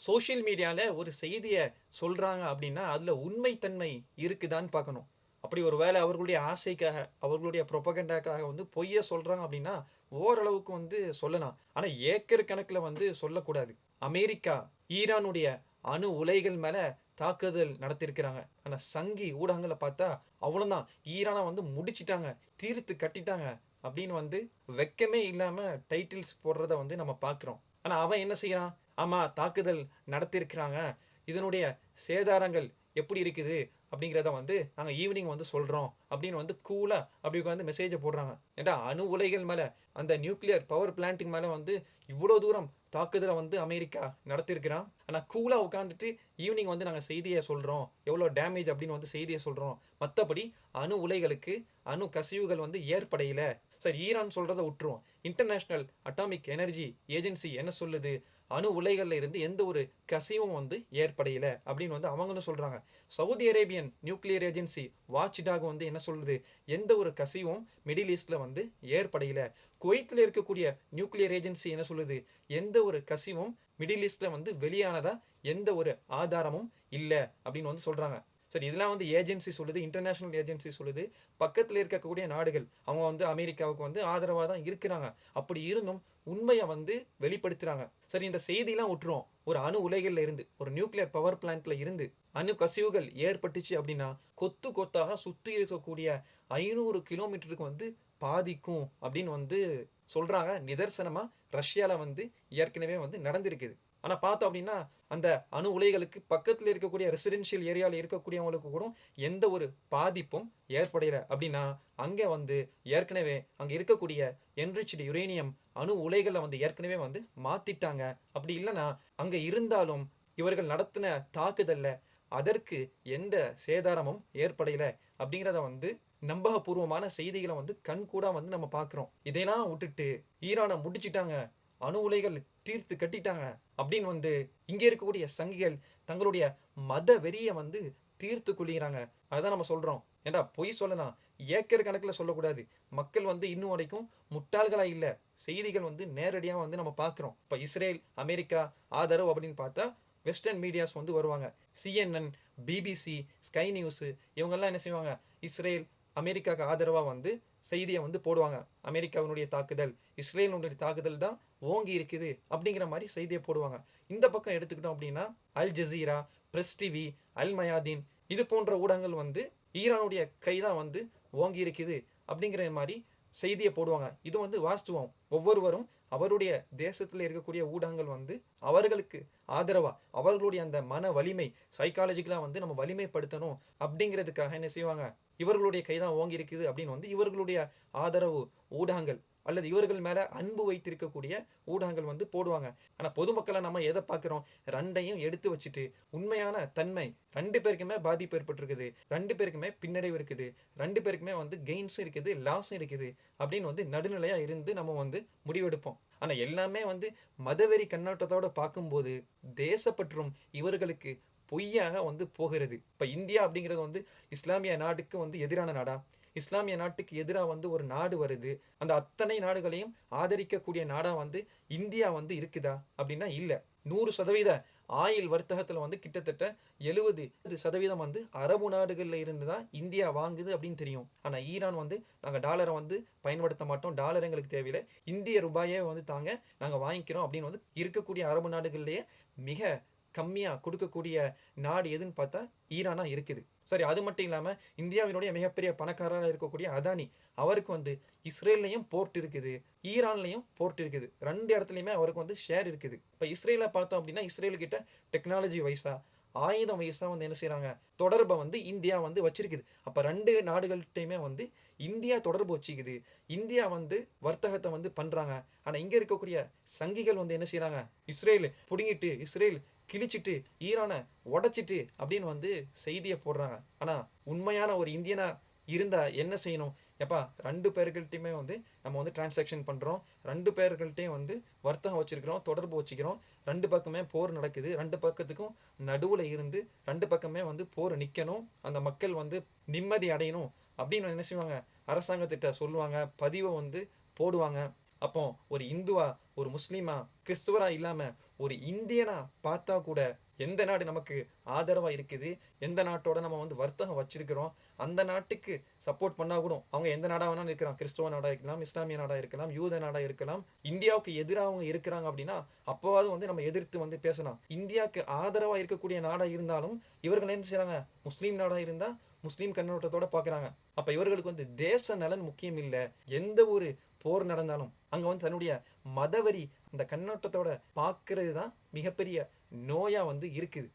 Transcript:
Social மீடியால ஒரு செய்திய சொல்றாங்க அப்படின்னா, அதுல உண்மைத்தன்மை இருக்குதான்னு பார்க்கணும். அப்படி ஒரு வேளை அவர்களுடைய ஆசைக்காக, அவர்களுடைய புரொபகண்டாக்காக வந்து பொய்ய சொல்றாங்க அப்படின்னா, ஓரளவுக்கு வந்து சொல்லலாம். ஆனா ஏக்கர் கணக்குல வந்து சொல்லக்கூடாது. அமெரிக்கா, ஈரானுடைய அணு உலைகள் மேல தாக்குதல் நடத்தியிருக்கிறாங்க. ஆனா சங்கி ஊடகங்கள பார்த்தா, அவ்வளோதான் ஈரான வந்து முடிச்சுட்டாங்க, தீர்த்து கட்டிட்டாங்க அப்படின்னு வந்து வெட்கமே இல்லாம டைட்டில்ஸ் போடுறத வந்து நம்ம பார்க்கிறோம். ஆனா அவன் என்ன செய்றான்? ஆமா, தாக்குதல் நடத்தியிருக்கிறாங்க. இதனுடைய சேதாரங்கள் எப்படி இருக்குது? அப்படிங்கிறத வந்து நாங்க ஈவினிங் வந்து சொல்றோம். அப்படின்னு வந்து கூலா அப்படி உட்கார்ந்து மெசேஜ போடுறாங்க. ஏன்டா அணு உலைகள் மேல, அந்த நியூக்ளியர் பவர் பிளான்ட்டின் மேல வந்து இவ்வளோ தூரம் தாக்குதல வந்து அமெரிக்கா நடத்தியிருக்கிறான். ஆனா கூலா உட்கார்ந்துட்டு ஈவினிங் வந்து நாங்க செய்திய சொல்றோம். எவ்வளோ டேமேஜ் அப்படின்னு வந்து செய்திய சொல்றோம். மத்தபடி அணு உலைகளுக்கு அணு கசிவுகள் வந்து ஏற்படையல. சரி, ஈரான் சொல்றத உட்டுருவோம். இன்டர்நேஷனல் அட்டாமிக் எனர்ஜி ஏஜென்சி என்ன சொல்லுது? அணு உலைகள்ல இருந்து எந்த ஒரு கசிவும் வந்து ஏற்படையல அப்படின்னு வந்து அவங்களும் சொல்றாங்க. Saudi Arabian nuclear agency watchdog வந்து என்ன சொல்லுது? எந்த ஒரு கசிவும் மிடில் ஈஸ்ட்ல வந்து ஏற்படையல. குவைத்தில் இருக்கக்கூடிய நியூக்ளியர் ஏஜென்சி என்ன சொல்லுது? எந்த ஒரு கசிவும் மிடில் ஈஸ்ட்ல வந்து வெளியானதா எந்த ஒரு ஆதாரமும் இல்ல அப்படின்னு வந்து சொல்றாங்க. சரி, இதெல்லாம் வந்து ஏஜென்சி சொல்லுது, இன்டர்நேஷனல் ஏஜென்சி சொல்லுது. பக்கத்துல இருக்கக்கூடிய நாடுகள் அவங்க வந்து அமெரிக்காவுக்கு வந்து ஆதரவா தான் இருக்கிறாங்க. அப்படி இருந்தும் உண்மைய வந்து வெளிப்படுத்துறாங்க. சரி, இந்த செய்திலாம் விட்டுருவோம். ஒரு அணு உலைகள்ல இருந்து, ஒரு நியூக்ளியர் பவர் பிளான்ட்ல இருந்து அணு கசிவுகள் ஏற்பட்டுச்சு அப்படின்னா, கொத்து கொத்தாக சுத்தி இருக்கக்கூடிய 500 கிலோமீட்டருக்கு வந்து பாதிக்கும் அப்படின்னு வந்து சொல்றாங்க. நிதர்சனமா ரஷ்யால வந்து ஏற்கனவே வந்து நடந்திருக்குது. ஆனா பார்த்தோம் அப்படின்னா, அந்த அணு உலைகளுக்கு பக்கத்துல இருக்கக்கூடிய ரெசிடென்ஷியல் ஏரியால இருக்கக்கூடியவங்களுக்கு கூட எந்த ஒரு பாதிப்பும் ஏற்படல அப்படின்னா, அங்க வந்து ஏற்கனவே அங்க இருக்கக்கூடிய என்ரிச்டு யுரேனியம் அணு உலைகள வந்து ஏற்கனவே வந்து மாத்திட்டாங்க. அப்படி இல்லன்னா, அங்க இருந்தாலும் இவர்கள் நடத்தின தாக்குதல்ல அதற்கு எந்த சேதாரமும் ஏற்படல அப்படிங்கிறத வந்து நம்பகபூர்வமான செய்திகள வந்து கண்கூடா வந்து நம்ம பார்க்கிறோம். இதையெல்லாம் விட்டுட்டு ஈரான முடிச்சுட்டாங்க, அணு உலைகள் தீர்த்து கட்டிட்டாங்க அப்படின்னு வந்து இங்க இருக்கக்கூடிய சங்கிகள் தங்களுடைய மத வெறிய வந்து தீர்த்து கொள்கிறாங்க. அதுதான் நம்ம சொல்றோம். ஏன்டா பொய் சொல்லலாம், ஏக்கர் கணக்குல சொல்லக்கூடாது. மக்கள் வந்து இன்னும் வரைக்கும் முட்டாள்களா இல்ல. செய்திகள் வந்து நேரடியா வந்து நம்ம பார்க்கிறோம். இப்ப இஸ்ரேல், அமெரிக்கா ஆதரவு அப்படின்னு பார்த்தா வெஸ்டர்ன் மீடியாஸ் வந்து வருவாங்க. சிஎன்என், பிபிசி, ஸ்கை நியூஸ் இவங்கெல்லாம் என்ன செய்வாங்க? இஸ்ரேல், அமெரிக்காவுக்கு ஆதரவா வந்து செய்திய வந்து போடுவாங்க. அமெரிக்காவினுடைய தாக்குதல், இஸ்ரேலினுடைய தாக்குதல் தான் ஓங்கி இருக்குது அப்படிங்கிற மாதிரி செய்தியை போடுவாங்க. இந்த பக்கம் எடுத்துக்கிட்டோம் அப்படின்னா அல் ஜசீரா, பிரஸ் டிவி, அல் மயாதீன் இது போன்ற ஊடகங்கள் வந்து ஈரானுடைய கைதான் வந்து ஓங்கி இருக்குது அப்படிங்கிற மாதிரி செய்தியை போடுவாங்க. இது வந்து வாஸ்துவம். ஒவ்வொருவரும் அவருடைய தேசத்தில் இருக்கக்கூடிய ஊடகங்கள் வந்து அவர்களுக்கு ஆதரவா அவர்களுடைய அந்த மன வலிமை சைக்காலஜிக்கலா வந்து நம்ம வலிமைப்படுத்தணும் அப்படிங்கிறதுக்காக என்ன செய்வாங்க? இவர்களுடைய கைதான் ஓங்கி இருக்குது அப்படின்னு வந்து இவர்களுடைய ஆதரவு ஊடகங்கள் அல்லது இவர்கள் மேல அன்பு வைத்திருக்கக்கூடிய ஊடகங்கள் வந்து போடுவாங்க. ஆனா பொதுமக்களை நம்ம எதை பார்க்கிறோம்? ரெண்டையும் எடுத்து வச்சுட்டு உண்மையான தன்மை 2 பேருக்குமே பாதிப்பு ஏற்பட்டிருக்குது. 2 பேருக்குமே பின்னடைவு இருக்குது. 2 பேருக்குமே வந்து கெயின்ஸும் இருக்குது, லாஸும் இருக்குது அப்படின்னு வந்து நடுநிலையா இருந்து நம்ம வந்து முடிவெடுப்போம். ஆனா எல்லாமே வந்து மதவெறி கண்ணோட்டத்தோட பார்க்கும்போது தேசப்பற்றும் இவர்களுக்கு பொய்யாக வந்து போகிறது. இப்ப இந்தியா அப்படிங்கிறது வந்து இஸ்லாமிய நாடுக்கு வந்து எதிரான நாடா? இஸ்லாமிய நாட்டுக்கு எதிரா வந்து ஒரு நாடு வருது. அந்த அத்தனை நாடுகளையும் ஆதரிக்கக்கூடிய நாடா வந்து இந்தியா வந்து இருக்குதா? அப்படின்னா இல்ல. 100% ஆயில் வர்த்தகத்துல வந்து கிட்டத்தட்ட 70% வந்து அரபு நாடுகள்ல இருந்து தான் இந்தியா வாங்குது அப்படின்னு தெரியும். ஆனா ஈரான் வந்து நாங்க டாலரை வந்து பயன்படுத்த மாட்டோம். டாலர் எங்களுக்கு தேவையில்ல. இந்திய ரூபாயே வந்து தாங்க. நாங்க வாங்கிக்கிறோம் அப்படின்னு வந்து இருக்கக்கூடிய அரபு நாடுகள்லயே மிக கம்மியா கொடுக்கக்கூடிய நாடு எதுன்னு பார்த்தா ஈரானா இருக்குது. சரி, அது மட்டும் இல்லாம இந்தியாவினுடைய மிகப்பெரிய பணக்காரரா இருக்கக்கூடிய அதானி அவருக்கு வந்து இஸ்ரேல்லயும் போர்ட் இருக்குது, ஈரான்லயும் போர்ட் இருக்குது. 2 இடத்துலயுமே அவருக்கு வந்து ஷேர் இருக்குது. இப்ப இஸ்ரேல பார்த்தோம் அப்படின்னா இஸ்ரேல் கிட்ட டெக்னாலஜி வைஸா ஆயுதம் வைஸா வந்து என்ன செய்றாங்க? தொடர்பை வந்து இந்தியா வந்து வச்சிருக்குது. அப்ப 2 நாடுகள்ட்டயுமே வந்து இந்தியா தொடர்பு வச்சுக்குது. இந்தியா வந்து வர்த்தகத்தை வந்து பண்றாங்க. ஆனா இங்க இருக்கக்கூடிய சங்கிகள் வந்து என்ன செய்றாங்க? இஸ்ரேல் புடுங்கிட்டு, இஸ்ரேல் கிழிச்சிட்டு, ஈரான உடைச்சிட்டு அப்படின்னு வந்து செய்திய போடுறாங்க. ஆனா உண்மையான ஒரு இந்தியனா இருந்தா என்ன செய்யணும்? எப்பா 2 பேர்கள்ட்டயுமே வந்து நம்ம வந்து டிரான்சாக்ஷன் பண்றோம். 2 பேர்கள்ட்டயும் வந்து வர்த்தகம் வச்சிருக்கிறோம், தொடர்பு வச்சுக்கிறோம். 2 பக்கமே போர் நடக்குது. 2 பக்கத்துக்கும் நடுவுல இருந்து 2 பக்கமே வந்து போர் நிக்கணும். அந்த மக்கள் வந்து நிம்மதி அடையணும் அப்படின்னு என்ன செய்வாங்க? அரசாங்கத்திட்ட சொல்லுவாங்க. பதிவ வந்து போடுவாங்க. அப்போ ஒரு இந்துவா, ஒரு முஸ்லீமா, கிறிஸ்துவரா இல்லாம ஒரு இந்தியனா பார்த்தா கூட எந்த நாடு நமக்கு ஆதரவா இருக்குது, எந்த நாட்டோட நம்ம வந்து வர்த்தகம் வச்சிருக்கிறோம், அந்த நாட்டுக்கு சப்போர்ட் பண்ணா கூட அவங்க எந்த நாடா வேணாலும் இருக்கலாம். கிறிஸ்துவ நாடா இருக்கலாம், இஸ்லாமிய நாடா இருக்கலாம், யூத நாடா இருக்கலாம். இந்தியாவுக்கு எதிரா அவங்க இருக்கிறாங்க அப்படின்னா, அப்பவாவது வந்து நம்ம எதிர்த்து வந்து பேசலாம். இந்தியாவுக்கு ஆதரவா இருக்கக்கூடிய நாடா இருந்தாலும், இவர்கள் என்ன செய்றாங்க? முஸ்லீம் நாடா இருந்தா, முஸ்லீம் கண்ணோட்டத்தோட பார்க்குறாங்க. அப்ப இவர்களுக்கு வந்து தேச நலன் முக்கியம் இல்ல. எந்த ஒரு போர் நடந்தாலும், அங்க வந்து தன்னுடைய மதவெறி அந்த கண்ணோட்டத்தோட பார்க்கிறது தான் மிகப்பெரிய நோயா வந்து இருக்குது.